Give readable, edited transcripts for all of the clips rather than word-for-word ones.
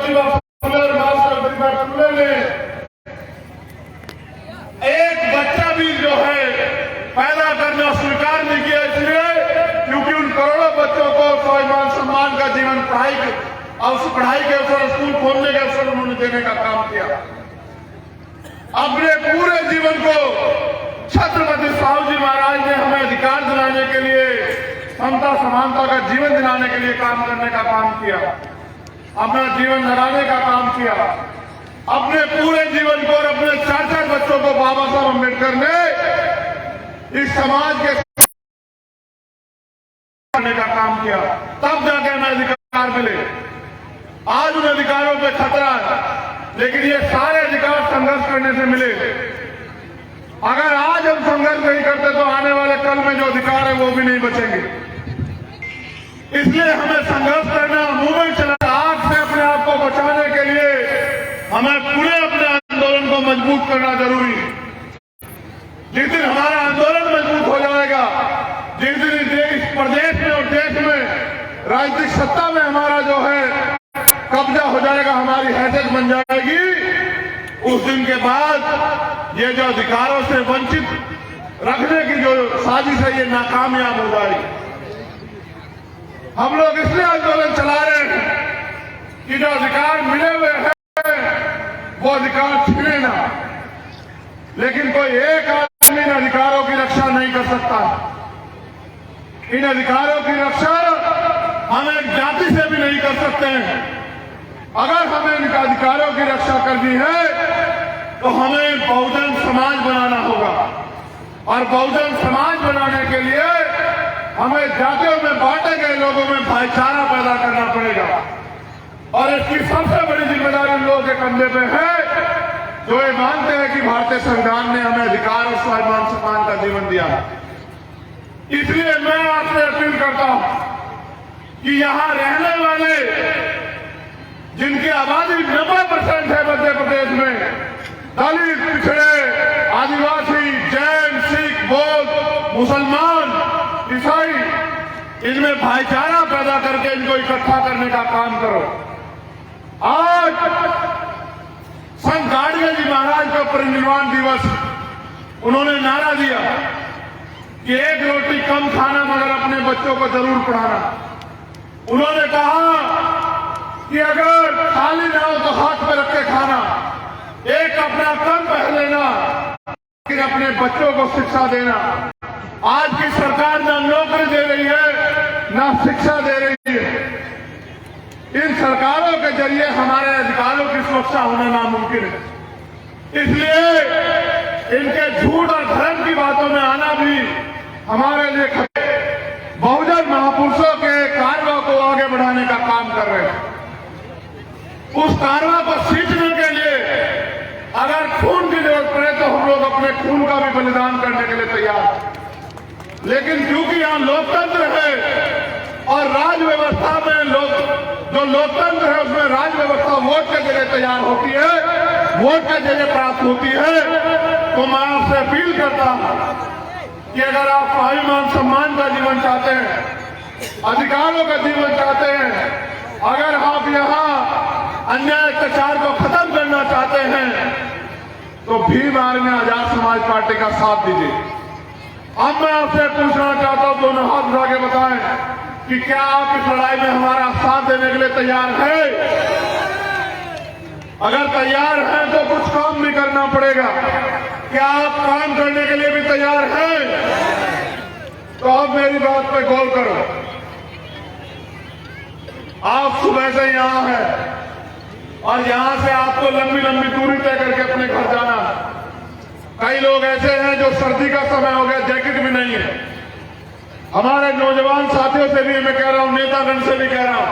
ज्योतिबा फुले और मास्टर सावित्रीबाई फुले ने एक बच्चा भी जो है पैदा करना स्वीकार नहीं किया, इसलिए क्योंकि उन करोड़ों बच्चों को स्वाभिमान सम्मान का जीवन पढ़ाई के अवसर, स्कूल खोलने के अवसर उन्होंने देने का काम किया। अपने पूरे जीवन को छत्रपति साहू जी महाराज ने हमें अधिकार दिलाने के लिए, समता समानता का जीवन दिलाने के लिए काम करने का काम किया, अपना जीवन लगाने का काम किया। अपने पूरे जीवन को और अपने 4-4 बच्चों को बाबा साहब अम्बेडकर ने इस समाज के करने का काम किया, तब जाके हमें अधिकार मिले। आज उन अधिकारों पे खतरा है, लेकिन ये सारे अधिकार संघर्ष करने से मिले। अगर आज हम संघर्ष नहीं करते तो आने वाले कल में जो अधिकार है वो भी नहीं बचेंगे। इसलिए हमें संघर्ष करना, मूवमेंट चलाना, आग से अपने आप को बचाने के लिए हमें पूरे अपने आंदोलन को मजबूत करना जरूरी है। जिस दिन हमारा आंदोलन मजबूत हो जाएगा, जिस दिन इस प्रदेश में और देश में राजनीतिक सत्ता में हमारा जो है कब्जा हो जाएगा, हमारी हैसियत बन जाएगी, उस दिन के बाद ये जो अधिकारों से वंचित रखने की जो साजिश है ये नाकामयाब हो जाएगी। हम लोग इसलिए आंदोलन चला रहे हैं कि जो अधिकार मिले हुए हैं वो अधिकार छीने ना, लेकिन कोई एक आदमी इन अधिकारों की रक्षा नहीं कर सकता। इन अधिकारों की रक्षा हम एक जाति से भी नहीं कर सकते हैं। अगर हमें इन अधिकारों की रक्षा करनी है तो हमें बहुजन समाज बनाना होगा, और बहुजन समाज बनाने के लिए हमें जातियों में बांटे गए लोगों में भाईचारा पैदा करना पड़ेगा। और इसकी सबसे बड़ी जिम्मेदारी उन लोगों के कंधे पे है जो ये मानते हैं कि भारतीय संविधान ने हमें अधिकार और स्वाभिमान सम्मान का जीवन दिया है। इसलिए मैं आपसे अपील करता हूं कि यहां रहने वाले जिनकी आबादी 90% है मध्य प्रदेश में, दलित, पिछड़े, आदिवासी, जैन, सिख, बौद्ध, मुसलमान, ईसाई, इनमें भाईचारा पैदा करके इनको इकट्ठा करने का काम करो। आज संत गाड़गे जी महाराज का परिनिर्वाण दिवस, उन्होंने नारा दिया कि एक रोटी कम खाना मगर अपने बच्चों को जरूर पढ़ाना। उन्होंने कहा कि अगर खाली ना हो तो हाथ में रख के खाना, एक कपड़ा कम पहन लेना, लेकिन अपने बच्चों को शिक्षा देना। आज की सरकार ना नौकरी दे रही है ना शिक्षा दे रही है। इन सरकारों के जरिए हमारे अधिकारों की सुरक्षा होना नामुमकिन है। इसलिए इनके झूठ और धर्म की बातों में आना भी हमारे लिए खतरा है। बहुजन महापुरुषों के कारवा को आगे बढ़ाने का काम कर रहे हैं। उस कारवा को सींचने के लिए अगर खून की जरूरत पड़े तो हम लोग अपने खून का भी बलिदान करने के लिए तैयार हैं। लेकिन क्योंकि यहाँ लोकतंत्र है और राज व्यवस्था में जो लोकतंत्र है उसमें राज व्यवस्था वोट के जरिए तैयार होती है, वोट के जरिए प्राप्त होती है, तो मैं आपसे अपील करता हूं कि अगर आप स्वाभिमान सम्मान का जीवन चाहते हैं, अधिकारों का जीवन चाहते हैं, अगर आप यहाँ अन्याय अत्याचार को खत्म करना चाहते हैं, तो भीम आर्मी आजाद समाज पार्टी का साथ दीजिए। अब मैं आपसे पूछना चाहता हूं, दोनों हाथ उठा के बताएं कि क्या आप इस लड़ाई में हमारा साथ देने के लिए तैयार हैं? अगर तैयार हैं तो कुछ काम भी करना पड़ेगा। क्या आप काम करने के लिए भी तैयार हैं? तो अब मेरी बात पे गौर करो। आप सुबह से यहां हैं और यहां से आपको लंबी लंबी दूरी तय करके अपने घर जाना है। कई लोग ऐसे हैं जो सर्दी का समय हो गया, जैकेट भी नहीं है। हमारे नौजवान साथियों से भी मैं कह रहा हूं, नेतागण से भी कह रहा हूं,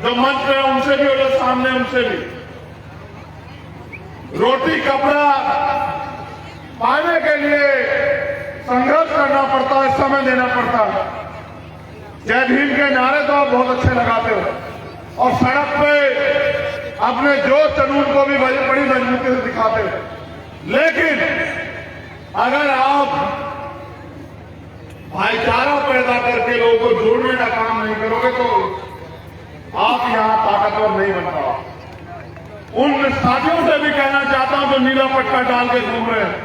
जो मंच पे उनसे भी और जो सामने उनसे भी, रोटी कपड़ा पाने के लिए संघर्ष करना पड़ता है, समय देना पड़ता है। जय भीम के नारे तो आप बहुत अच्छे लगाते हो और सड़क पे अपने जोश जुनून को भी बड़ी मजबूती से दिखाते हो, लेकिन अगर आप भाईचारा पैदा करके लोगों को जोड़ने का काम नहीं करोगे तो आप यहां ताकतवर नहीं बन पाओगे। साथियों से भी कहना चाहता हूं जो नीला पट्टा डाल के घूम रहे हैं,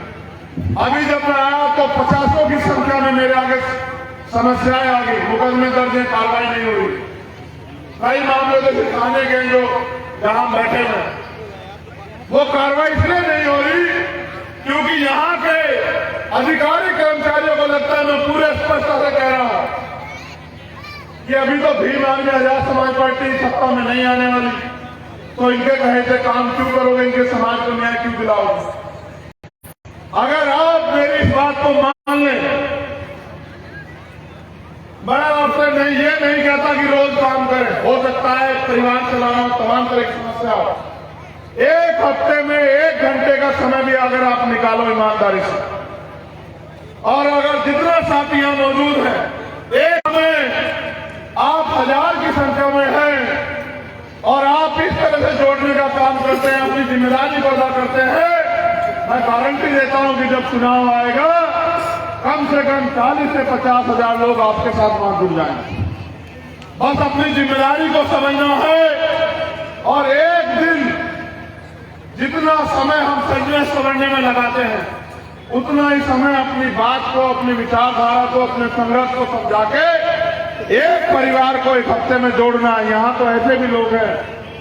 अभी जब मैं आया तो 50 की संख्या में मेरे आगे समस्याएं आ गई, मुकदमे दर्ज है, कार्रवाई नहीं हुई। कई मामले जैसे थाने के जो जहां बैठे हैं वो कार्रवाई इसलिए नहीं हो रही क्योंकि यहां के अधिकारी कर्मचारियों को लगता है, मैं पूरे स्पष्टता से कह रहा हूं कि अभी तो भीम आर्मी आजाद समाज पार्टी सत्ता में नहीं आने वाली, तो इनके कहे से काम क्यों करोगे, इनके समाज को न्याय क्यों दिलाओगे। अगर आप मेरी इस बात को मान लें, मैं आपसे नहीं ये नहीं कहता कि रोज काम करें, हो सकता है परिवार चलाना तमाम तरह की समस्या हो, एक हफ्ते में 1 घंटे का समय भी अगर आप निकालो ईमानदारी से, और अगर जितना साथी यहां मौजूद है एक में आप 1000 की संख्या में हैं और आप इस तरह से जोड़ने का काम करते हैं, अपनी जिम्मेदारी को अदा करते हैं, मैं गारंटी देता हूं कि जब चुनाव आएगा कम से कम 40 से 50 हजार लोग आपके साथ वहां जुड़ जाएंगे। बस अपनी जिम्मेदारी को समझना है और एक दिन जितना समय हम सजने संवरने में लगाते हैं उतना ही समय अपनी बात को, अपनी विचारधारा को, अपने संघर्ष को समझा के एक परिवार को एक हफ्ते में जोड़ना है। यहाँ तो ऐसे भी लोग हैं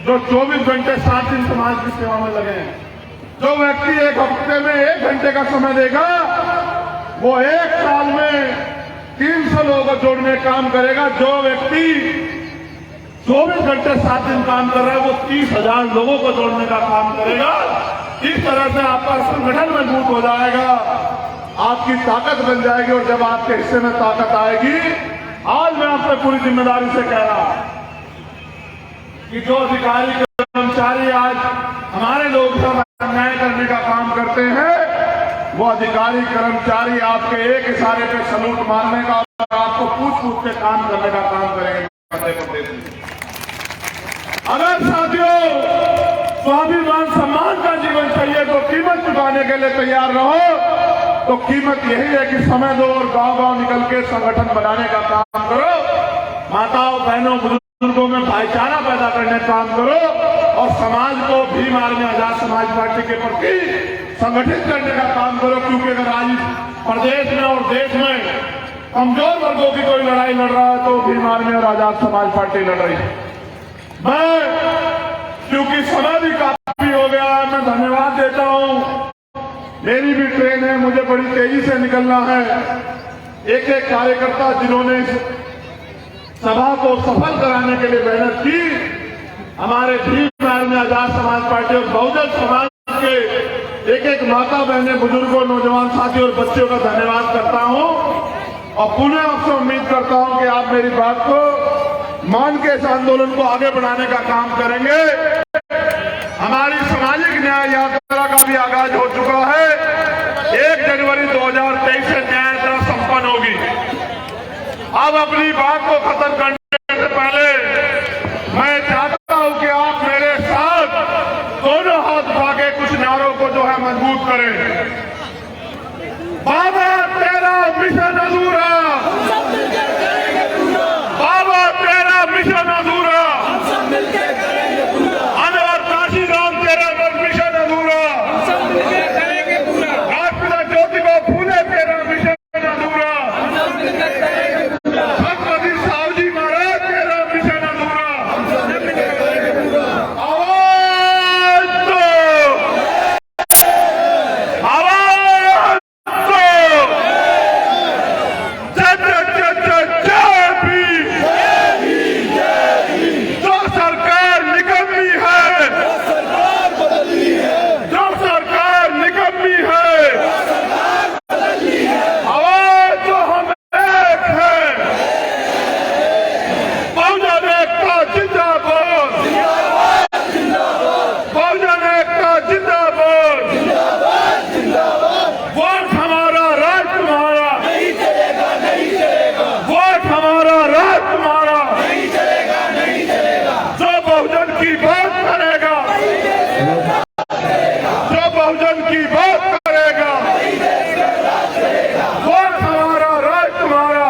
जो 24 घंटे 7 दिन समाज की सेवा में लगे हैं। जो व्यक्ति एक हफ्ते में 1 घंटे का समय देगा वो 1 साल में 300 लोगों को जोड़ने का काम करेगा। जो व्यक्ति 24 घंटे 7 दिन काम कर रहा है वो 30,000 लोगों को जोड़ने का काम करेगा। इस तरह से आपका संगठन मजबूत हो जाएगा, आपकी ताकत बन जाएगी, और जब आपके हिस्से में ताकत आएगी, आज मैं आपसे पूरी जिम्मेदारी से कह रहा हूं कि जो अधिकारी कर्मचारी आज हमारे लोग सब अन्याय करने का काम करते हैं, वो अधिकारी कर्मचारी आपके एक इशारे पे सलूट मारने का, आपको पूछ पूछ के काम करने का काम करेंगे मध्य प्रदेश में। अगर साथियों स्वाभिमान सम्मान का जीवन चाहिए तो कीमत चुकाने के लिए तैयार रहो, तो कीमत यही है कि समय दो और गांव-गांव निकल के संगठन बनाने का काम करो, माताओं बहनों बुजुर्गों में भाईचारा पैदा करने का काम करो, और समाज को भीम आर्मी आजाद समाज पार्टी के प्रति संगठित करने का काम करो। क्योंकि अगर आज प्रदेश में और देश में कमजोर वर्गों की कोई लड़ाई लड़ रहा है तो भीम आर्मी और आजाद समाज पार्टी लड़ रही है। मैं क्योंकि समय भी काफी हो गया है, मैं धन्यवाद देता हूं। मेरी भी ट्रेन है, मुझे बड़ी तेजी से निकलना है। एक एक कार्यकर्ता जिन्होंने इस सभा को सफल कराने के लिए मेहनत की, हमारे भीम आर्मी आजाद समाज पार्टी और बहुजन समाज के एक एक माता बहनें बुजुर्गों नौजवान साथी और बच्चों का धन्यवाद करता हूं, और पुनः आपसे उम्मीद करता हूं कि आप मेरी बात को मान के इस आंदोलन को आगे बढ़ाने का काम करेंगे। हमारी सामाजिक न्याय यात्रा का भी आगाज हो चुका है। 1 जनवरी 2023 से न्याय यात्रा संपन्न होगी। अब अपनी बात को खत्म करने से पहले मैं चाहता हूं कि आप मेरे साथ दोनों हाथ उठा के कुछ नारों को जो है मजबूत करें। बाबा तेरा मिशन अधूरा, बाबा तेरा मिशन अधूरा, अनवर काशीराम तेरा मिशन अधूरा, राष्ट्रपिता ज्योतिबा फूले तेरा मिशन अधूरा, छत्रपति साहू जी महाराज तेरा मिशन अधूरा। आवाज दो, आवाज दो, जय जय जय जय भीम। जो सरकार निकम्मी है, जो सरकार निकम्मी है, आवाज जो हम एक है, बहुजन एकता जिंदाबाद, बहुजन एकता जिंदाबाद, वोट हमारा राज तुम्हारा, वोट हमारा राज तुम्हारा, जो बहुजन की बात करेगा, जो बहुजन की बात करेगा, वोट हमारा राज तुम्हारा,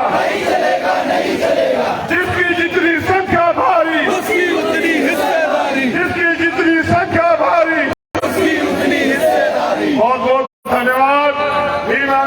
जिसकी जितनी संख्या भारी उसकी उतनी हिस्सेदारी, जिसकी जितनी संख्या भारी धन्यवाद।